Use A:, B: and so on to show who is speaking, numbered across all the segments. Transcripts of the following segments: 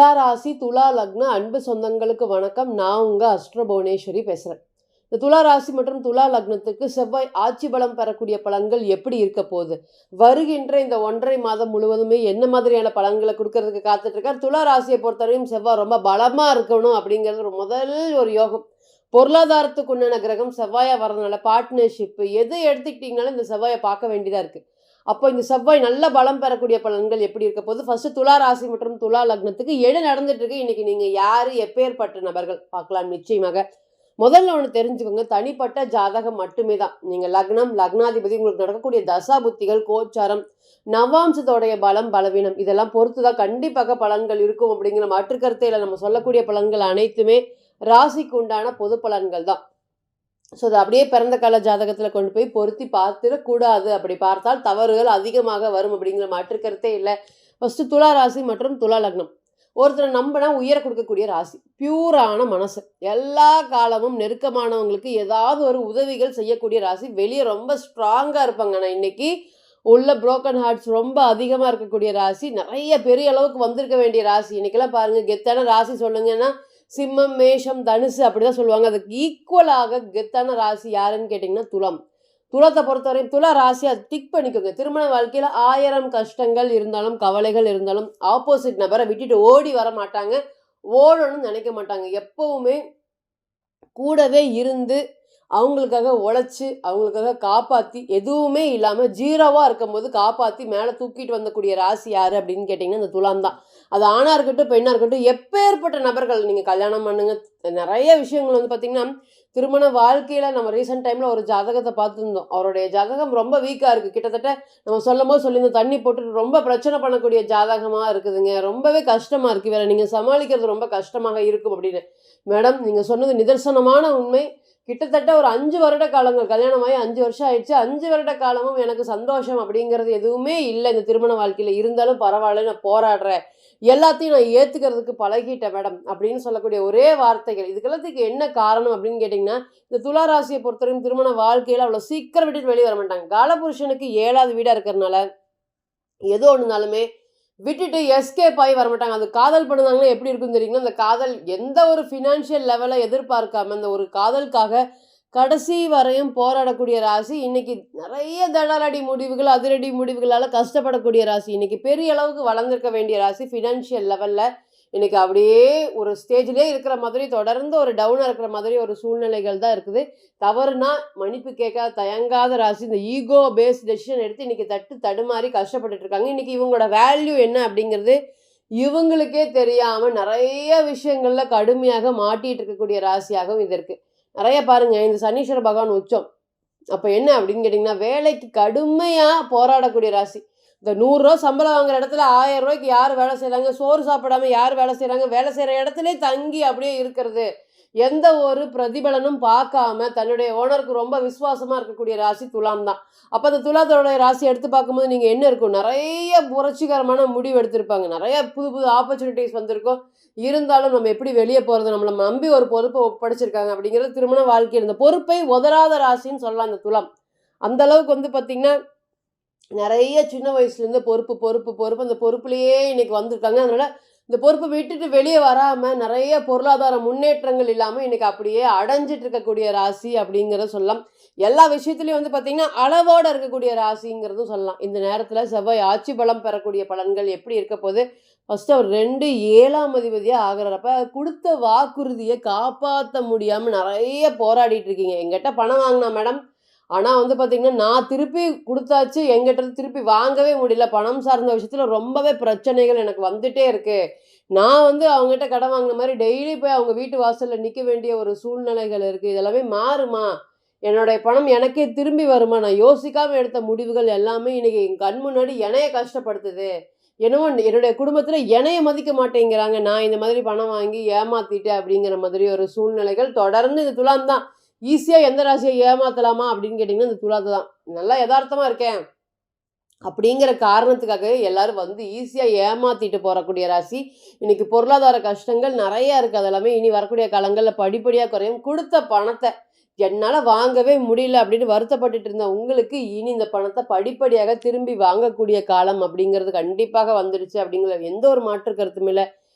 A: துலா ராசி, துலா லக்ன அன்பு சொந்தங்களுக்கு வணக்கம். நான் உங்க அஸ்ட்ரோ புவனேஸ்வரி பேசுறேன். இந்த துலா ராசி மற்றும் துலா லக்னத்துக்கு செவ்வாய் ஆட்சி பலம் பெறக்கூடிய பலன்கள் எப்படி இருக்க போகுது? வருகின்ற இந்த 1.5 மாதம் முழுவதுமே என்ன மாதிரியான பலன்களை கொடுக்கறதுக்கு காத்துட்டு இருக்கார்? துலா ராசியை பொறுத்தவரையும் செவ்வாய் ரொம்ப பலமா இருக்கணும் அப்படிங்கிறது ஒரு முதல் ஒரு யோகம். பொருளாதாரத்துக்கு உண்டான கிரகம் செவ்வாயா வரதுனால பார்ட்னர்ஷிப் எது எடுத்துக்கிட்டீங்கனாலும் இந்த செவ்வாயை பார்க்க வேண்டியதா இருக்கு. அப்போ இந்த செவ்வாய் நல்ல பலம் பெறக்கூடிய பலன்கள் எப்படி இருக்க போகுது? ஃபர்ஸ்ட் துலா ராசி மற்றும் துலா லக்னத்துக்கு எது நடந்துட்டு இருக்கு, இன்னைக்கு நீங்க யாரு, எப்பேற்பட்ட நபர்கள் பார்க்கலாம் நிச்சயமாக. முதல்ல ஒன்று தெரிஞ்சுக்கோங்க, தனிப்பட்ட ஜாதகம் மட்டுமே தான். நீங்க லக்னம், லக்னாதிபதி, உங்களுக்கு நடக்கக்கூடிய தசா புத்திகள், கோச்சாரம், நவாம்சத்தோடைய பலம் பலவீனம் இதெல்லாம் பொறுத்துதான் கண்டிப்பாக பலன்கள் இருக்கும் அப்படிங்கிற மாற்று கருத்தை இல்லை. நம்ம சொல்லக்கூடிய பலன்கள் அனைத்துமே ராசிக்கு உண்டான பொது பலன்கள் தான். ஸோ அதை அப்படியே பிறந்த கால ஜாதகத்தில் கொண்டு போய் பொருத்தி பார்த்துடக்கூடாது. அப்படி பார்த்தால் தவறுகள் அதிகமாக வரும் அப்படிங்கிற மாற்று கருத்தே இல்லை. ஃபஸ்ட்டு துலா ராசி மற்றும் துலா லக்னம் ஒருத்தரை நம்பினா உயர கொடுக்கக்கூடிய ராசி. பியூரான மனசு, எல்லா காலமும் நெருக்கமானவங்களுக்கு ஏதாவது ஒரு உதவிகள் செய்யக்கூடிய ராசி. வெளியே ரொம்ப ஸ்ட்ராங்காக இருப்பாங்க. ஆனால் இன்னைக்கு உள்ள புரோக்கன் ஹார்ட்ஸ் ரொம்ப அதிகமாக இருக்கக்கூடிய ராசி. நிறைய பெரிய அளவுக்கு வந்திருக்க வேண்டிய ராசி. இன்னைக்கெல்லாம் பாருங்கள், கெத்தான ராசி சொல்லுங்கன்னா சிம்மம், மேஷம், தனுசு அப்படிதான் சொல்லுவாங்க. அதுக்கு ஈக்குவலாக கெத்தான ராசி யாருன்னு கேட்டிங்கன்னா துலாம். துலத்தை பொறுத்தவரையும் துலா ராசி அது டிக் பண்ணிக்கோங்க. திருமண வாழ்க்கையில் 1000 கஷ்டங்கள் இருந்தாலும் கவலைகள் இருந்தாலும் ஆப்போசிட் நபரை விட்டுட்டு ஓடி வர மாட்டாங்க, ஓடணும்னு நினைக்க மாட்டாங்க. எப்பவுமே கூடவே இருந்து அவங்களுக்காக உழைச்சி அவங்களுக்காக காப்பாற்றி எதுவுமே இல்லாமல் ஜீரோவாக இருக்கும்போது காப்பாற்றி மேலே தூக்கிட்டு வந்தக்கூடிய ராசி யார் அப்படின்னு கேட்டிங்கன்னா இந்த துலாம் தான். அது ஆணாக இருக்கட்டும் பெண்ணாக இருக்கட்டும், எப்பேற்பட்ட நபர்கள் நீங்கள் கல்யாணம் பண்ணுங்க. நிறைய விஷயங்கள் வந்து பார்த்திங்கன்னா திருமண வாழ்க்கையில் நம்ம ரீசெண்ட் டைமில் ஒரு ஜாதகத்தை பார்த்துருந்தோம். அவருடைய ஜாதகம் ரொம்ப வீக்காக இருக்குது. கிட்டத்தட்ட நம்ம சொல்லும் போது சொல்லியிருந்தோம், தண்ணி போட்டு ரொம்ப பிரச்சனை பண்ணக்கூடிய ஜாதகமாக இருக்குதுங்க, ரொம்பவே கஷ்டமாக இருக்குது, வேறு நீங்கள் சமாளிக்கிறது ரொம்ப கஷ்டமாக இருக்கும் அப்படின்னு. மேடம், நீங்கள் சொன்னது நிதர்சனமான உண்மை. கிட்டத்தட்ட ஒரு 5 வருட காலங்கள், கல்யாணமாகி 5 வருஷம் ஆயிடுச்சு. 5 வருட காலமும் எனக்கு சந்தோஷம் அப்படிங்கிறது எதுவுமே இல்லை இந்த திருமண வாழ்க்கையில். இருந்தாலும் பரவாயில்ல, நான் போராடுறேன், எல்லாத்தையும் நான் ஏற்றுக்கிறதுக்கு பழகிட்டேன் மேடம் அப்படின்னு சொல்லக்கூடிய ஒரே வார்த்தைகள். இதுக்கெல்லாத்துக்கு என்ன காரணம் அப்படின்னு கேட்டிங்கன்னா, இந்த துலா ராசியை பொறுத்தவரைக்கும் திருமண வாழ்க்கையில் அவ்வளோ சீக்கிரம் விட்டுட்டு வெளியே வர மாட்டாங்க. காலபுருஷனுக்கு 7வது வீடாக இருக்கிறதுனால எது ஒன்றுனாலுமே விட்டுட்டு எஸ்கேப் ஆகி வரமாட்டாங்க. அது காதல் பண்ணுறாங்கன்னா எப்படி இருக்குன்னு தெரியுங்களா? அந்த காதல் எந்த ஒரு ஃபினான்ஷியல் லெவலை எதிர்பார்க்காம அந்த ஒரு காதலுக்காக கடைசி வரையும் போராடக்கூடிய ராசி. இன்னைக்கு நிறைய தடாலடி முடிவுகள், அதிரடி முடிவுகளால் கஷ்டப்படக்கூடிய ராசி. இன்னைக்கு பெரிய அளவுக்கு வளர்ந்துருக்க வேண்டிய ராசி. ஃபினான்ஷியல் லெவலில் இன்னைக்கு அப்படியே ஒரு ஸ்டேஜ்லேயே இருக்கிற மாதிரி, தொடர்ந்து ஒரு டவுனாக இருக்கிற மாதிரி ஒரு சூழ்நிலைகள் தான் இருக்குது. தவறுனா மன்னிப்பு கேட்க தயங்காத ராசி. இந்த ஈகோ பேஸ் டெசிஷன் எடுத்து இன்னைக்கு தடுமாறி கஷ்டப்பட்டுட்டு இருக்காங்க. இன்னைக்கு இவங்களோட வேல்யூ என்ன அப்படிங்கிறது இவங்களுக்கே தெரியாமல் நிறைய விஷயங்களில் கடுமையாக மாட்டிகிட்டு இருக்கக்கூடிய ராசியாகவும் இது இருக்குது. நிறைய பாருங்க, இந்த சனீஸ்வர பகவான் உச்சம். அப்போ என்ன அப்படின்னு கேட்டிங்கன்னா, வேலைக்கு கடுமையாக போராடக்கூடிய ராசி. இந்த 100 ரூபா சம்பளம் வாங்குற இடத்துல 1000 ரூபாய்க்கு யார் வேலை செய்கிறாங்க? சோறு சாப்பிடாம யார் வேலை செய்கிறாங்க? வேலை செய்கிற இடத்துல தங்கி அப்படியே இருக்கிறது, எந்த ஒரு பிரதிபலனும் பார்க்காம தன்னுடைய ஓனருக்கு ரொம்ப விசுவாசமாக இருக்கக்கூடிய ராசி துலாம் தான். அப்போ அந்த துலாத்தோட ராசி எடுத்து பார்க்கும்போது நீங்கள் என்ன இருக்கும்? நிறைய புரட்சிகரமான முடிவு எடுத்திருப்பாங்க, நிறைய புது புது ஆப்பர்ச்சுனிட்டிஸ் வந்திருக்கும். இருந்தாலும் நம்ம எப்படி வெளியே போகிறது, நம்மளை நம்பி ஒரு பொறுப்பை ஒப்படைச்சிருக்காங்க அப்படிங்கிறது திருமண வாழ்க்கையில் இந்த பொறுப்பை உதறாத ராசின்னு சொல்லலாம் இந்த துலாம். அந்த அளவுக்கு வந்து பார்த்திங்கன்னா நிறைய சின்ன வயசுலேருந்து பொறுப்பு அந்த பொறுப்புலேயே இன்னைக்கு வந்திருக்காங்க. அதனால் இந்த பொறுப்பை விட்டுட்டு வெளியே வராமல் நிறைய பொருளாதார முன்னேற்றங்கள் இல்லாமல் இன்னைக்கு அப்படியே அடைஞ்சிட்டு இருக்கக்கூடிய ராசி அப்படிங்கிறத சொல்லலாம். எல்லா விஷயத்துலையும் வந்து பார்த்திங்கன்னா அளவோடு இருக்கக்கூடிய ராசிங்கிறதும் சொல்லலாம். இந்த நேரத்தில் செவ்வாய் ஆட்சி பலம் பெறக்கூடிய பலன்கள் எப்படி இருக்க போது? ஃபஸ்ட்டு அவர் 2 7ஆம் அதிபதியாக ஆகிறப்ப கொடுத்த வாக்குறுதியை காப்பாற்ற முடியாமல் நிறைய போராடிட்டு இருக்கீங்க. எங்கிட்ட பணம் வாங்கினா மேடம், ஆனால் வந்து பார்த்திங்கன்னா நான் திருப்பி கொடுத்தாச்சு, எங்கிட்ட திருப்பி வாங்கவே முடியல. பணம் சார்ந்த விஷயத்தில் ரொம்பவே பிரச்சனைகள் எனக்கு வந்துட்டே இருக்குது. நான் வந்து அவங்ககிட்ட கடன் வாங்கின மாதிரி டெய்லி போய் அவங்க வீட்டு வாசலில் நிற்க வேண்டிய ஒரு சூழ்நிலைகள் இருக்குது. இதெல்லாமே மாறுமா? என்னுடைய பணம் எனக்கே திரும்பி வருமா? நான் யோசிக்காமல் எடுத்த முடிவுகள் எல்லாமே இன்றைக்கி என் கண் முன்னாடி என்னைய கஷ்டப்படுத்துது. என்னவோ என்னுடைய குடும்பத்தில் என்னைய மதிக்க மாட்டேங்கிறாங்க, நான் இந்த மாதிரி பணம் வாங்கி ஏமாற்றிட்டேன் அப்படிங்கிற மாதிரி ஒரு சூழ்நிலைகள் தொடர்ந்து இந்த துலாம் தான். ஈஸியாக எந்த ராசியை ஏமாற்றலாமா அப்படின்னு கேட்டிங்கன்னா இந்த துலாத்தை தான். நல்லா யதார்த்தமாக இருக்கேன் அப்படிங்கிற காரணத்துக்காக எல்லாரும் வந்து ஈஸியாக ஏமாற்றிட்டு போகக்கூடிய ராசி. இன்றைக்கி பொருளாதார கஷ்டங்கள் நிறையா இருக்குது. அதெல்லாமே இனி வரக்கூடிய காலங்களில் படிப்படியாக குறையும். கொடுத்த பணத்தை என்னால் வாங்கவே முடியல அப்படின்னு வருத்தப்பட்டுட்டு இருந்த உங்களுக்கு இனி இந்த பணத்தை படிப்படியாக திரும்பி வாங்கக்கூடிய காலம் அப்படிங்கிறது கண்டிப்பாக வந்துடுச்சு அப்படிங்கிற எந்த ஒரு மாற்று கருத்தும் இல்லை.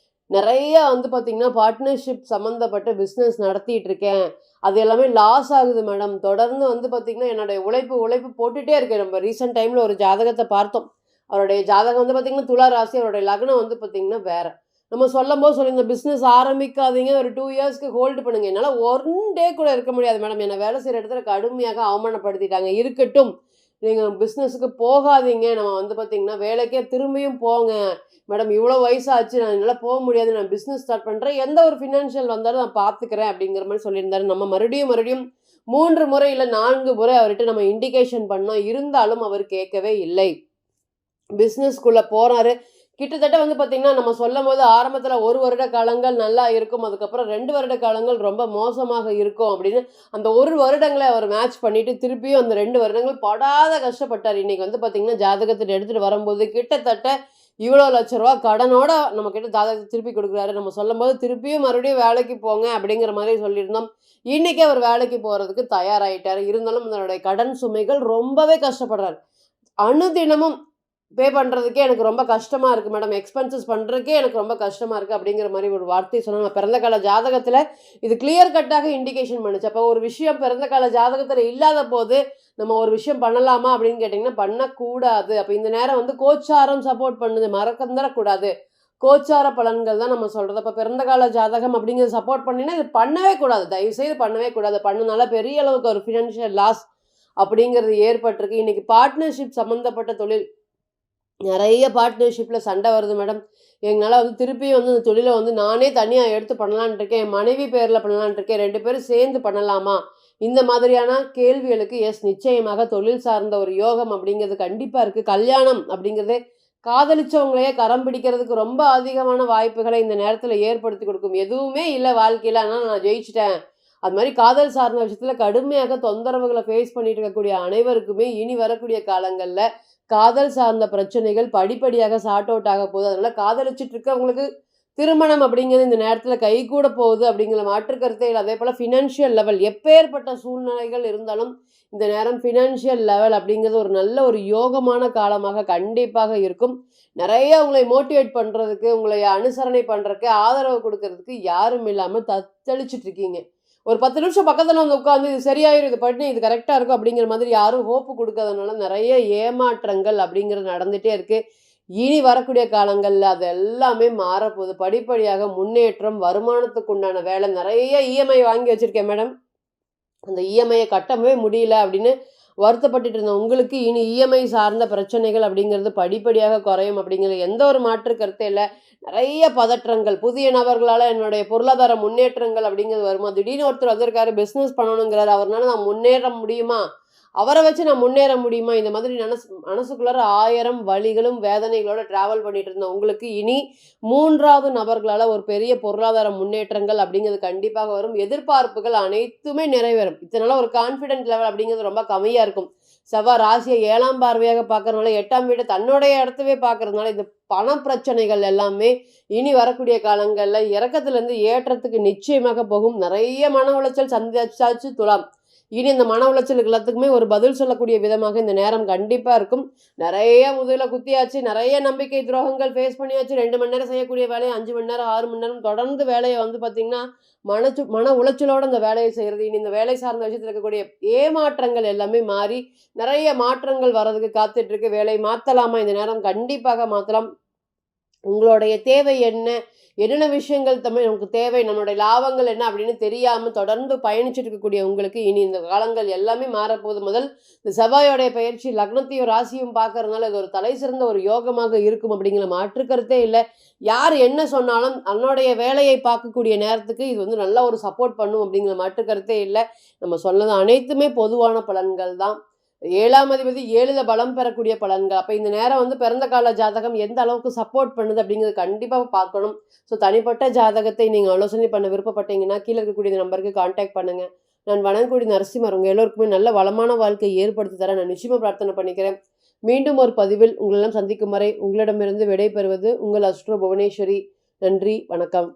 A: நிறைய வந்து பார்த்தீங்கன்னா, பார்ட்னர்ஷிப் சம்மந்தப்பட்ட பிசினஸ் நடத்திட்டு இருக்கேன். அது எல்லாமே லாஸ் ஆகுது மேடம். தொடர்ந்து வந்து பார்த்தீங்கன்னா, என்னுடைய உழைப்பு போட்டுட்டே இருக்கேன். நம்ம ரீசென்ட் டைம்ல ஒரு ஜாதகத்த பார்த்தோம். அவருடைய ஜாதகம் வந்து பார்த்தீங்கன்னா, துலா ராசி. அவருடைய லக்னம் வந்து பார்த்தீங்கன்னா வேற. நம்ம சொல்லும்போது சொல்லியிருந்தோம், பிசினஸ் ஆரம்பிக்காதீங்க. ஒரு 2 இயர்ஸ்க்கு ஹோல்டு பண்ணுங்க. என்னால 1 டே கூட இருக்க முடியாது மேடம். என்ன வேலை செய்ற இடத்துல கடுமையாக அவமானப்படுத்திட்டாங்க. இருக்கட்டும், நீங்க பிசினஸ்க்கு போகாதீங்க. நம்ம வந்து பார்த்தீங்கன்னா, வேலைக்கே திரும்பியும் போங்க. மேடம் இவ்வளோ வயசாச்சு. நான் என்னால போ முடியாது. நான் பிசினஸ் ஸ்டார்ட் பண்றேன். எந்த ஒரு ஃபினான்ஷியல் வந்தாலும் நான் பார்த்துக்கிறேன் அப்படிங்கிற மாரி சொல்லியிருந்தாரு. நம்ம மறுபடியும் 3 முறை இல்ல 4 முறை அவர்ட்ட நம்ம இண்டிகேஷன் பண்ணோம். இருந்தாலும் அவர் கேட்கவே இல்லை. பிசினஸ்க்குள்ள போறாரு. கிட்டத்தட்ட வந்து பார்த்தீங்கன்னா, நம்ம சொல்லும்போது ஆரம்பத்தில 1 வருட காலங்கள் நல்லா இருக்கும். அதுக்கப்புறம் 2 வருட காலங்கள் ரொம்ப மோசமாக இருக்கும் அப்படின்னு, அந்த 1 வருடங்கள அவர் மேட்ச் பண்ணிட்டு, திருப்பியும் அந்த 2 வருடங்கள் படாத கஷ்டப்பட்டாரு. இன்னைக்கு வந்து பார்த்தீங்கன்னா, ஜாதகத்த எடுத்துட்டு வரும்போது கிட்டத்தட்ட இவ்வளோ லட்ச ரூபா கடனோட நம்மகிட்ட ஜாதகத்த திருப்பி குடுக்குறாரு. நம்ம சொல்லும்போது திருப்பியும் மறுபடியும் வேலைக்கு போங்க அப்படிங்கிற மாரி சொல்லியிருந்தோம். இன்னைக்கு அவர் வேலைக்கு போறதுக்கு தயாராயிட்டாரு. இருந்தாலும் அதனுடைய கடன் சுமைகள் ரொம்பவே கஷ்டப்படுறாரு. அனுதினமும் பே பண்றதுக்கே எனக்கு ரொம்ப கஷ்டமா இருக்கு மேடம். எக்ஸ்பென்சஸ் பண்றதுக்கே எனக்கு ரொம்ப கஷ்டமா இருக்கு அப்படிங்கிற மாரி ஒரு வார்த்தை சொன்னாங்க. பிறந்த கால ஜாதகத்துல இது கிளியர் கட்டாக இண்டிகேஷன் பண்ணுச்சு. அப்போ ஒரு விஷயம் பிறந்த கால ஜாதகத்துல இல்லாத போது, நம்ம ஒரு விஷயம் பண்ணலாமா அப்படின்னு கேட்டீங்கன்னா, பண்ணக்கூடாது. அப்ப இந்த நேரம் வந்து கோச்சாரம் சப்போர்ட் பண்ணுது. மறந்துறக்கூடாது. கோச்சார பலன்கள் தான் நம்ம சொல்றது. அப்ப பிறந்த கால ஜாதகம் அப்படிங்கிறது சப்போர்ட் பண்ணினா, இது பண்ணவே கூடாது. தயவுசெய்து பண்ணவே கூடாது. பண்ணனால பெரிய அளவுக்கு ஒரு ஃபினான்ஷியல் லாஸ் அப்படிங்கிறது ஏற்பட்டிருக்கு. இன்னைக்கு பார்ட்னர்ஷிப் சம்மந்தப்பட்ட தொழில் நெறைய பார்ட்னர்ஷிப்ல சண்டை வருது மேடம். எங்கனால வந்து திருப்பியும் வந்து இந்த தொழில வந்து நானே தனியா எடுத்து பண்ணலான்ட்டு இருக்கேன். என் மனைவி பேர்ல பண்ணலான்ட்டு இருக்கேன். 2 பேரும் சேர்ந்து பண்ணலாமா? இந்த மாதிரியான கேள்விகளுக்கு நிச்சயமாக தொழில் சார்ந்த ஒரு யோகம் அப்படிங்கிறது கண்டிப்பா இருக்கு. கல்யாணம் அப்படிங்கிறதே காதலிச்சவங்களையே கரம் பிடிக்கிறதுக்கு ரொம்ப அதிகமான வாய்ப்புகளை இந்த நேரத்துல ஏற்படுத்தி கொடுக்கும். எதுவுமே இல்ல வாழ்க்கையில. ஆனா நான் ஜெயிச்சுட்டேன். அது மாரி காதல் சார்ந்த விஷயத்துல கடுமையாக தொந்தரவுகள ஃபேஸ் பண்ணிட்டு இருக்கக்கூடிய அனைவருக்குமே இனி வரக்கூடிய காலங்கள்ல காதல் சார்ந்த பிரச்சனைகள் படிப்படியாக சார்ட் அவுட் ஆக போகுது. அதனால காதலிச்சுட்டு இருக்கவங்களுக்கு திருமணம் அப்படிங்கிறது இந்த நேரத்துல கைகூட போகுது அப்படிங்கிற மாற்று கருத்தே இல்ல. அதேபோல ஃபினான்ஷியல் லெவல் எப்பேற்பட்ட சூழ்நிலைகள் இருந்தாலும், இந்த நேரம் ஃபினான்ஷியல் லெவல் அப்படிங்கிறது ஒரு நல்ல ஒரு யோகமான காலமாக கண்டிப்பாக இருக்கும். நெறைய உங்களை மோட்டிவேட் பண்றதுக்கு, உங்களை அனுசரணை பண்றதுக்கு, ஆதரவு குடுக்கறதுக்கு யாரும் இல்லாம தத்தளிச்சுட்டு இருக்கீங்க. ஒரு 10 நிமிஷம் பக்கத்துல வந்து உட்கார்ந்து இது சரியாயிரும், இது பண்ணு, இது கரெக்ட்டா இருக்கும் அப்படிங்கிற மாதிரி யாரும் ஹோப் குடுக்காதனால நெறைய ஏமாற்றங்கள் அப்படிங்கிறது நடந்துட்டே இருக்கு. இனி வரக்கூடிய காலங்கள்ல அது எல்லாமே மாறப்போகுது. படிப்படியாக முன்னேற்றம், வருமானத்துக்கு உண்டான வேலை நெறைய இஎம்ஐ வாங்கி வச்சிருக்கேன் மேடம். அந்த இஎம்ஐய கட்டவே முடியல அப்படின்னு வருத்தப்பட்டுட்டு இருந்த உங்களுக்கு இனி இஎம்ஐ சார்ந்த பிரச்சனைகள் அப்படிங்கிறது படிப்படியாக குறையும் அப்படிங்கிற எந்த ஒரு மாற்று கருத்தே இல்ல. நெறைய பதற்றங்கள், புதிய நபர்களால என்னுடைய பொருளாதார முன்னேற்றங்கள் அப்படிங்கிறது வருமா? திடீர்னு ஒருத்தர் வந்திருக்காரு, பிசினஸ் பண்ணணுங்கிறாரு. அவர்னால நான் முன்னேற முடியுமா? அவர வச்சு நான் முன்னேற முடியுமா? இந்த மாதிரி மனசுக்குள்ளார 1000 வலிகளும், வேதனைகளோட டிராவல் பண்ணிட்டு இருந்த உங்களுக்கு இனி 3வது நபர்களால ஒரு பெரிய பொருளாதார முன்னேற்றங்கள் அப்படிங்கிறது கண்டிப்பாக வரும். எதிர்பார்ப்புகள் அனைத்துமே நிறைவேறும். இத்தன நாளா ஒரு கான்ஃபிடென்ட் லெவல் அப்படிங்கிறது ரொம்ப கம்மியா இருக்கும். செவ்வாய் ராசிய 7ஆம் பார்வையாக பார்க்கறதுனால 8ஆம் வீட தன்னுடைய இடத்தவே பார்க்கறதுனால, இந்த பண பிரச்சனைகள் எல்லாமே இனி வரக்கூடிய காலங்கள்ல இறக்கத்திலிருந்து ஏற்றத்துக்கு நிச்சயமாக போகும். நெறைய மன உளைச்சல் சந்திச்சாச்சு துலாம். இனி இந்த மன உளைச்சலுக்கு எல்லாத்துக்குமே ஒரு பதில் சொல்லக்கூடிய விதமாக இந்த நேரம் கண்டிப்பா இருக்கும். நெறைய முதுகுல குத்தியாச்சு, நெறைய நம்பிக்கை துரோகங்கள் ஃபேஸ் பண்ணியாச்சு. 2 மணி நேரம் செய்யக்கூடிய வேலைய 5 மணி நேரம், 6 மணி நேரம் தொடர்ந்து வேலைய வந்து பார்த்தீங்கன்னா, மன உளைச்சலோட அந்த வேலைய செய்றது. இனி இந்த வேலை சார்ந்த விஷயத்துல இருக்கக்கூடிய ஏமாற்றங்கள் எல்லாமே மாறி, நெறைய மாற்றங்கள் வர்றதுக்கு காத்துட்டு இருக்கு. வேலை மாத்தலாமா? இந்த நேரம் கண்டிப்பாக மாத்தலாம். உங்களுடைய தேவை என்ன? என்னென்ன விஷயங்கள் நமக்கு தேவை? நம்மளுடைய லாபங்கள் என்ன? அப்படின்னு தெரியாம தொடர்ந்து பயணிச்சுட்டு இருக்கக்கூடிய உங்களுக்கு, இனி இந்த காலங்கள் எல்லாமே மாறப்போகுது. இந்த செவ்வாயோடைய பெயர்ச்சி லக்னத்தையும், ராசியும் பார்க்கறதுனால இது ஒரு தலை சிறந்த ஒரு யோகமாக இருக்கும் அப்படிங்கிற மாற்று கருத்தே இல்ல. யார் என்ன சொன்னாலும் தன்னுடைய வேலையை பார்க்கக்கூடிய நேரத்துக்கு இது வந்து நல்ல ஒரு சப்போர்ட் பண்ணும் அப்படிங்கிற மாற்று கருத்தே இல்ல. நம்ம சொன்னது அனைத்துமே பொதுவான பலன்கள் தான். 7ஆம் அதிபதி 7ல பலம் பெறக்கூடிய பலன்கள். அப்ப இந்த நேரம் வந்து பிறந்த கால ஜாதகம் எந்த அளவுக்கு சப்போர்ட் பண்ணுது அப்படிங்கிறது கண்டிப்பா பார்க்கணும். ஸோ தனிப்பட்ட ஜாதகத்தை நீங்க ஆலோசனை பண்ண விருப்பப்பட்டீங்கன்னா, கீழ இருக்கக்கூடிய இந்த நம்பருக்கு கான்டாக்ட் பண்ணுங்க. நான் வணங்கக்கூடிய நரசிம்மர் உங்க எல்லோருக்குமே நல்ல வளமான வாழ்க்கையை ஏற்படுத்தி தர நான் நிச்சயமா பிரார்த்தனை பண்ணிக்கிறேன். மீண்டும் ஒரு பதிவில் உங்களெல்லாம் சந்திக்கும் வரை உங்களிடமிருந்து விடை பெறுவது உங்கள் அஸ்ட்ரோ புவனேஸ்வரி. நன்றி, வணக்கம்.